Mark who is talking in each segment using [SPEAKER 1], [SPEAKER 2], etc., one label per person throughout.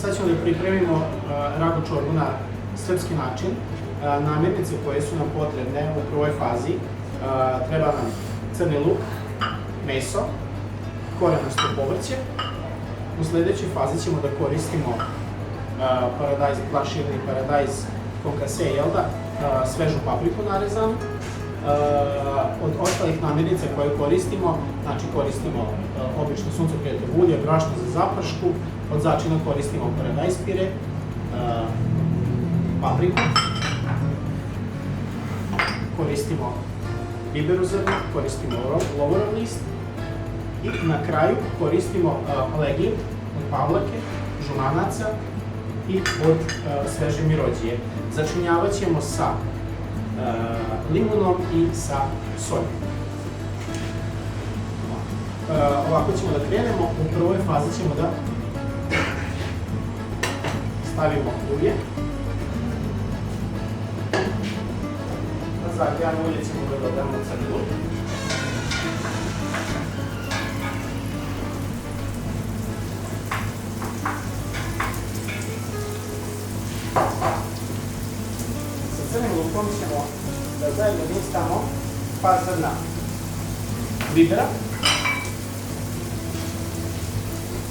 [SPEAKER 1] Sad ćemo da pripremimo ragu čorbu na srpski način. Namirnice koje su nam potrebne u prvoj fazi, treba nam crni luk, meso, korenasto povrće. U sledećoj fazi ćemo da koristimo paradajz, planširani paradajz konkase, svežu papriku narezanu. Od ostalih namirnica koje koristimo, znači koristimo obično suncokreto ulje, brašno za zaprašku, od začina koristimo paradajz pire, papriku, koristimo biberu zrno, koristimo lovorov list i na kraju koristimo legim od pavlake, žumanaca i od sveže mirođije. Začinjavat ćemo sa limunom i sa soljom. Ovako ćemo da krenemo. U prvoj fazi ćemo da stavimo ulje. Na zagrijano ulje ćemo da dodamo crni luk. Sa crnim lukom ćemo da zajedno mistamo par zrna bibera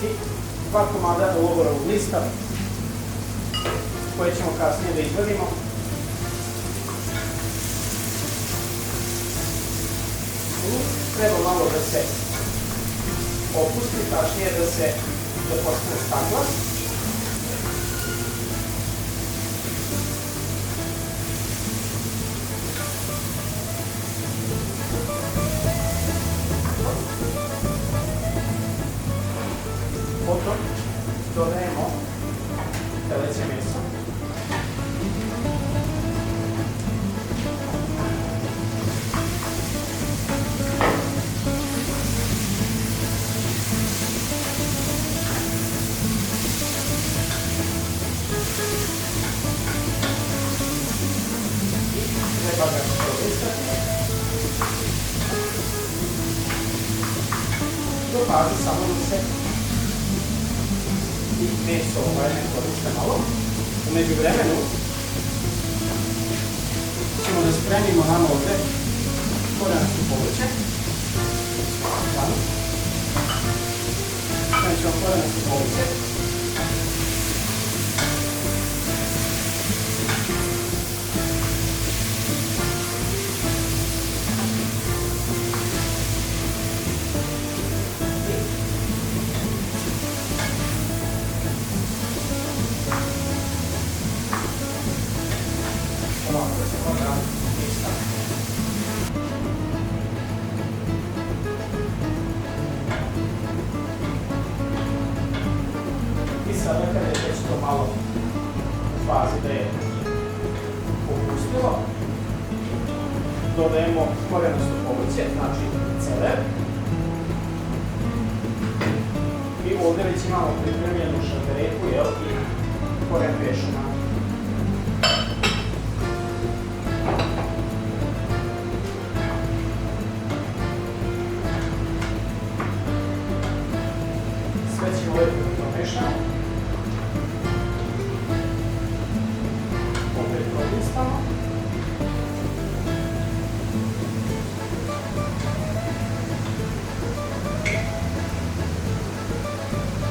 [SPEAKER 1] i 2 komada lovorovog lista koje ćemo kasnije da izvadimo. Luk treba malo da se opusti, tačnije da postane staklas. Potom dodajemo teleće meso. Treba ga prolistati do faze samo da se i meso neko rušte malo. U međuvremenu ćemo da spremimo nama ovde korenasto povrće. Spremit ćemo korenasto povrće. I sada kada je već to malo u fazi da je popustilo, dodajemo korenasto povrće, znači celer. I ovde već imamo pripremljenu šargarepu i koren pešena. Sve ćemo lepo promešamo. Opet prolistamo.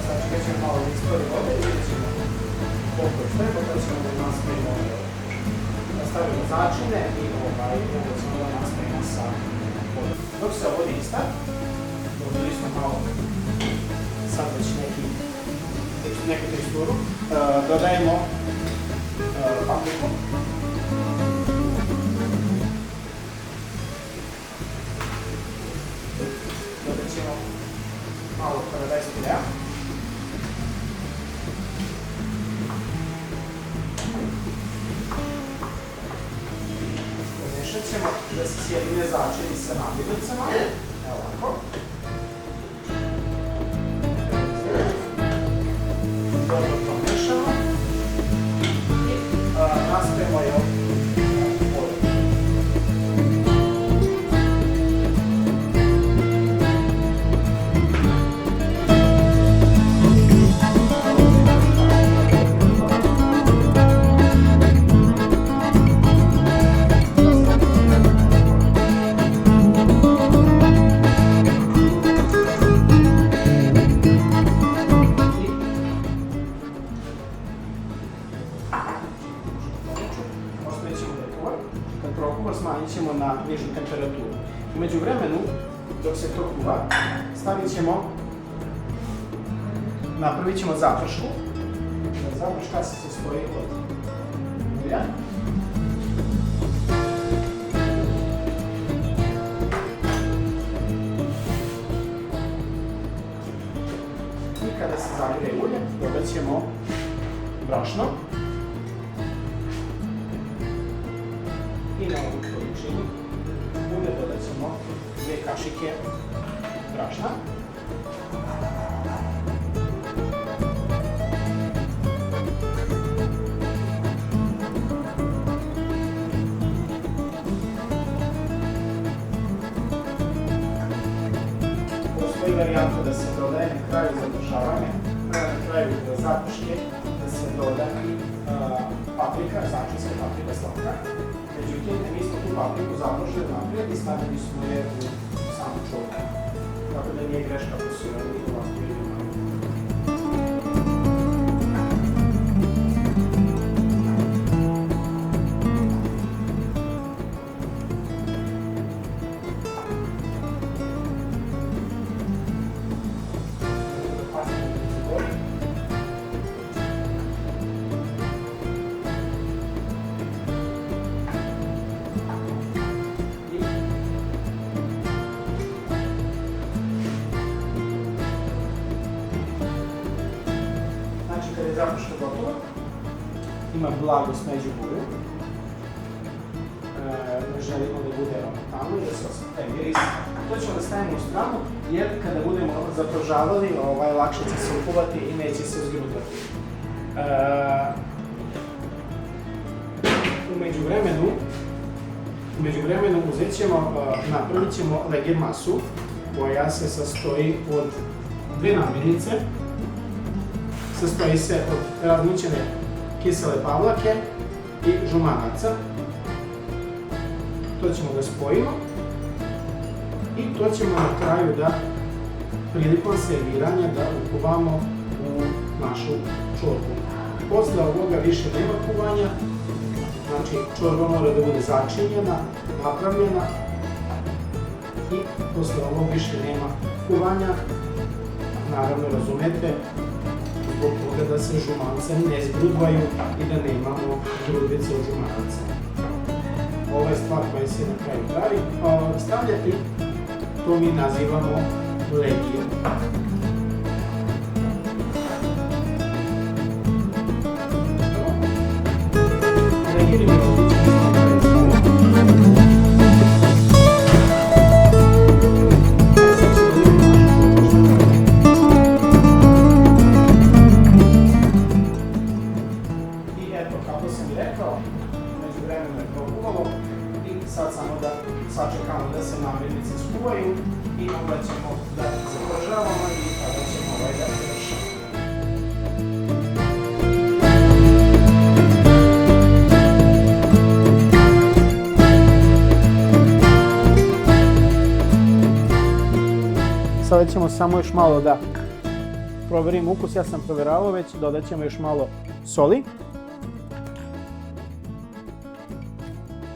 [SPEAKER 1] Sačekat ćemo malo da istori vode i vidjet ćemo koliko je što je, potom ćemo da nastavimo da stavimo začine i onda ćemo da nastavimo sa vodom. Dok se vodi ista, dodali smo malo sad već neku teksturu, dodajemo papriku. Dodat ćemo malo paradajz pirea. Pomešat ćemo da se sjedine začini sa namirnicama. Evo ovako. Dobro pomešamo i nastavimo je vodu. ćemo na nižu temperaturu. U međuvremenu, dok se to kuva, napravit ćemo zapršku. Zaprška se sastoji od ulja, i kada se zagrije ulje, dodat ćemo brašno i na ovu količinu ulja dodat ćemo 2 kašike brašna. Postoji varijanta da se dodaje na kraju zadržavanja, na kraju zaprške, da se doda i paprika, začinska paprika slatka. Međutim, mi smo tu papriku zapražili naprijed i stavili smo je u samu čorbu. Tako da nije greška ako su radili ovako ili malo. Kada je zaprška gotova, ima blago smeđu boju, ne želimo da bude tamo i da se osjeti miris. To ćemo da stavimo u stranu, jer kada budemo zapražavali, lakše će se ukovati i neće se zgrudvati. U međuvremenu napravit ćemo legir masu, koja se sastoji od 2 namirnice. Sastoji se od razmućene kisele pavlake i žumanaca. To ćemo da spojimo i to ćemo na kraju da, prilikom serviranja, da ukuvamo u našu čorbu. Posle ovoga više nema kuvanja, znači čorba mora da bude začinjena, napravljena i posle ovog više nema kuvanja. Naravno, razumete, zbog toga da se žumance ne zgrudvaju i da nemamo grudvice od žumanaca. Ova je stvar koja se na kraju stavlja i to mi nazivamo legir. Legir je sad samo da sačekamo da se namirnice skuvaju i onda ćemo da zapražavamo i tada ćemo da završamo. Sada ćemo samo još malo da proverimo ukus, ja sam proveravao već, dodat ćemo još malo soli.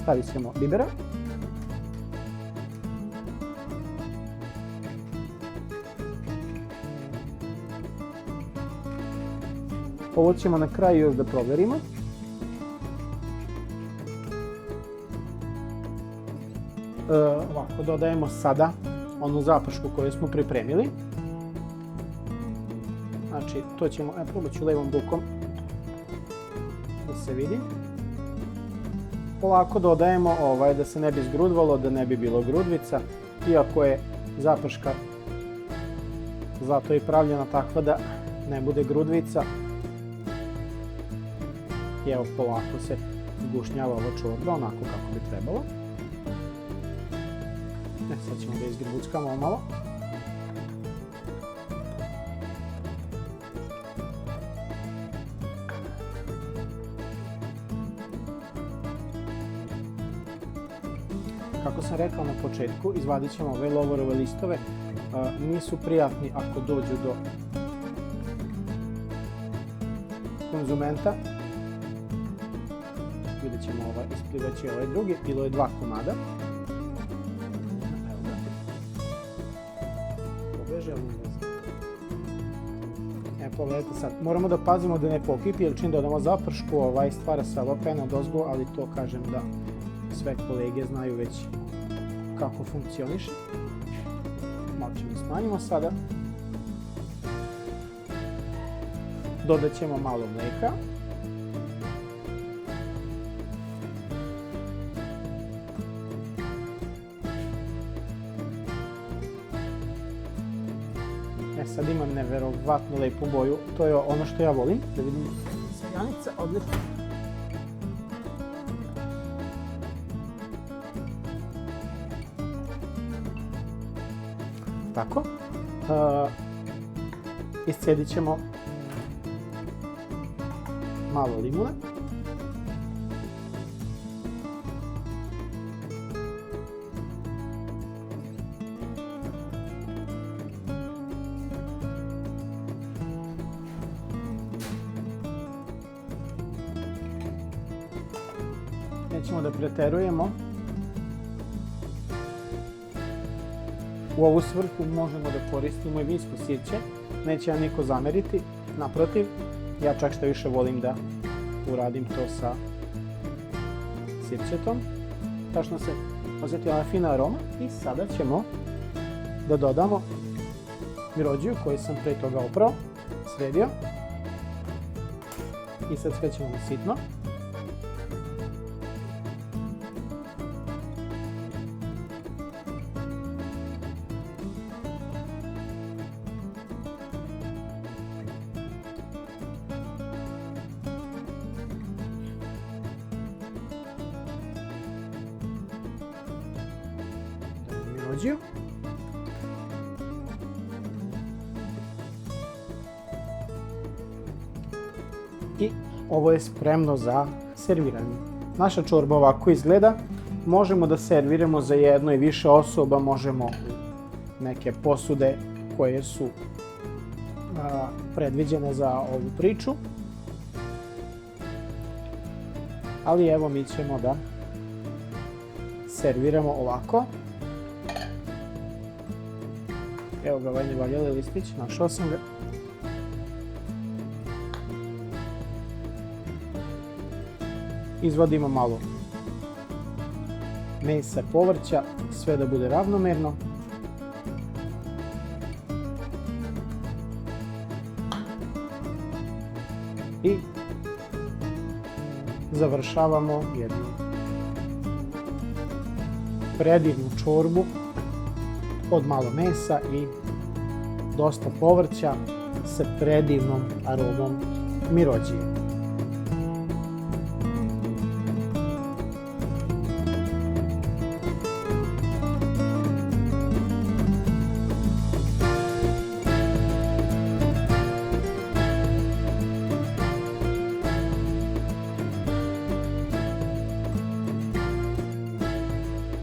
[SPEAKER 1] Stavit ćemo bibera. Ovo ćemo na kraju još da proverimo. Ovako, dodajemo sada onu zapršku koju smo pripremili. Znači, to ćemo, probat ću levom rukom da se vidi. Polako dodajemo da se ne bi zgrudvalo, da ne bi bilo grudvica, iako je zaprška zato i pravljena takva da ne bude grudvica. I evo, polako se zgušnjava ova čorba, onako kako bi trebalo. Sad ćemo da izgrbuckamo malo. Kako sam rekao na početku, izvadit ćemo ove lovorove listove. Nisu prijatni ako dođu do konzumenta. Vidjet ćemo, isplivaće ovaj drugi, bilo je 2 komada. Gledajte sad, moramo da pazimo da ne pokipi, jer čim dodamo zapršku, stvara se ova pena odozgo, ali to kažem da sve kolege znaju već kako funkcioniše. Malo ćemo smanjimo sada. Dodat ćemo malo mleka. Sad imam neverovatno lepu boju, to je ono što ja volim, da vidim crjanica, odlično. Tako, iscedit ćemo malo limuna. Nećemo da preterujemo. U ovu svrhu možemo da koristimo i vinsko sirće. Neće vam niko zameriti. Naprotiv, ja čak što više volim da uradim to sa sirćetom. Tačno se osjeti ona fina aroma. I sada ćemo da dodamo mirođiju koju sam pre toga oprao, sredio. I sad skrećemo na sitno. Mirođiju. I ovo je spremno za serviranje. Naša čorba ovako izgleda. Možemo da serviramo za jedno i više osoba, možemo neke posude koje su predviđene za ovu priču. Ali evo mi ćemo da serviramo ovako. Evo ga ovaj nevaljali listić, našao sam ga. Izvadimo malo mesa, povrća, sve da bude ravnomerno. I završavamo jednu predivnu čorbu od malo mesa i dosta povrća sa predivnom aromom mirođije.